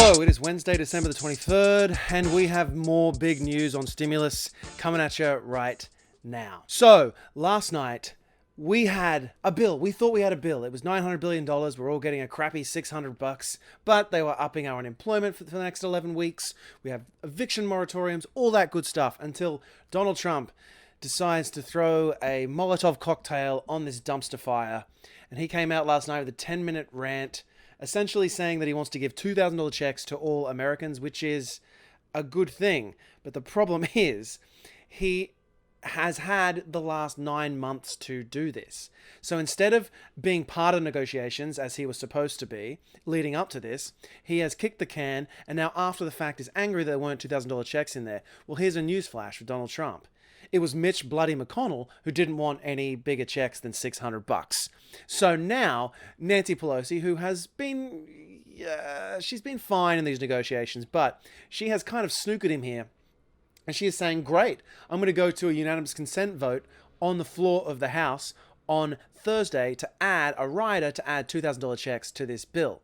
Hello, it is Wednesday, December the 23rd, and we have more big news on stimulus coming at you right now. So, last night, we had a bill. We thought we had a bill. It was $900 billion. We're all getting a crappy $600, but they were upping our unemployment for the next 11 weeks. We have eviction moratoriums, all that good stuff, until Donald Trump decides to throw a Molotov cocktail on this dumpster fire. And he came out last night with a 10-minute rant, essentially saying that he wants to give $2,000 checks to all Americans, which is a good thing. But the problem is, he has had the last 9 months to do this. So instead of being part of negotiations, as he was supposed to be, leading up to this, he has kicked the can, and now after the fact is angry that there weren't $2,000 checks in there. Well, here's a newsflash for Donald Trump. It was Mitch Bloody McConnell who didn't want any bigger checks than $600. So now Nancy Pelosi, who has been, she's been fine in these negotiations, but she has kind of snookered him here. And she is saying, great, I'm going to go to a unanimous consent vote on the floor of the House on Thursday to add a rider to add $2,000 checks to this bill.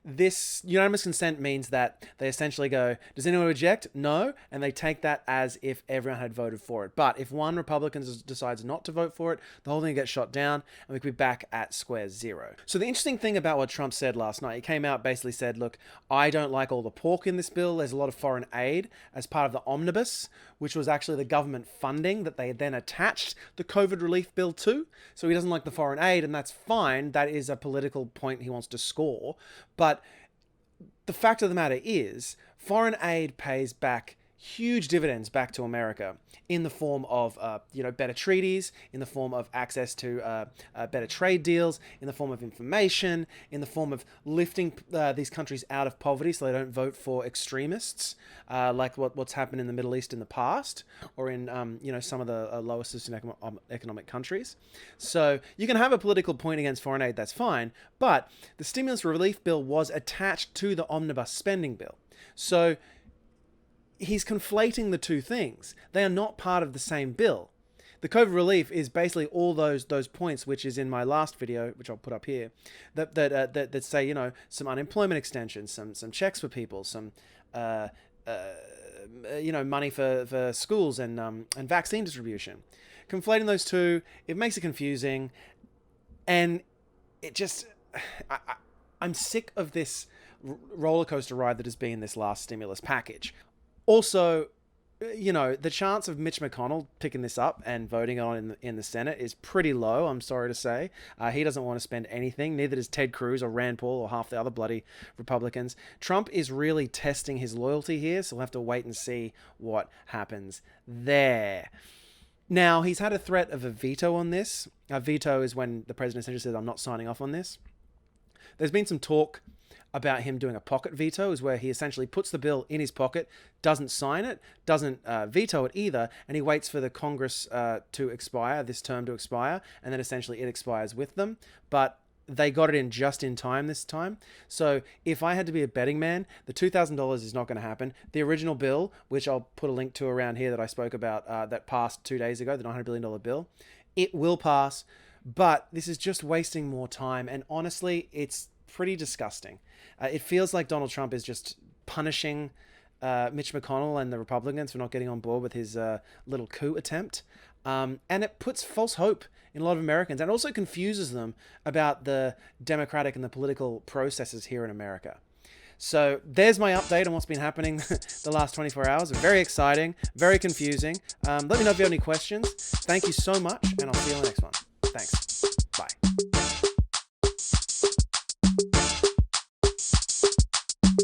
This unanimous consent means that they essentially go, does anyone reject? No. And they take that as if everyone had voted for it. But if one Republican decides not to vote for it, the whole thing gets shot down and we could be back at square zero. So the interesting thing about what Trump said last night, he came out, basically said, look, I don't like all the pork in this bill. There's a lot of foreign aid as part of the omnibus, which was actually the government funding that they then attached the COVID relief bill to. So he doesn't like the foreign aid, and that's fine. That is a political point he wants to score. But the fact of the matter is, foreign aid pays back huge dividends back to America in the form of, better treaties, in the form of access to better trade deals, in the form of information, in the form of lifting these countries out of poverty so they don't vote for extremists, like what's happened in the Middle East in the past, or in some of the lowest economic countries. So you can have a political point against foreign aid, that's fine, but the stimulus relief bill was attached to the omnibus spending bill. So he's conflating the two things. They are not part of the same bill. The COVID relief is basically all those points, which is in my last video, which I'll put up here, that say, some unemployment extensions, some checks for people, some money for schools and vaccine distribution. Conflating those two, it makes it confusing, and it just I'm sick of this roller coaster ride that has been this last stimulus package. Also, the chance of Mitch McConnell picking this up and voting on it in the Senate is pretty low, I'm sorry to say. He doesn't want to spend anything. Neither does Ted Cruz or Rand Paul or half the other bloody Republicans. Trump is really testing his loyalty here, so we'll have to wait and see what happens there. Now, he's had a threat of a veto on this. A veto is when the president essentially says, I'm not signing off on this. There's been some talk about him doing a pocket veto, is where he essentially puts the bill in his pocket, doesn't sign it, doesn't veto it either, and he waits for the Congress to expire, this term to expire, and then essentially it expires with them. But they got it in just in time this time. So if I had to be a betting man, the $2,000 is not going to happen. The original bill, which I'll put a link to around here that I spoke about, that passed 2 days ago, the $900 billion bill, it will pass, but this is just wasting more time, and honestly, it's pretty disgusting. It feels like Donald Trump is just punishing Mitch McConnell and the Republicans for not getting on board with his little coup attempt. And it puts false hope in a lot of Americans, and also confuses them about the democratic and the political processes here in America. So there's my update on what's been happening the last 24 hours. Very exciting, very confusing. Let me know if you have any questions. Thank you so much, and I'll see you on the next one. Thanks.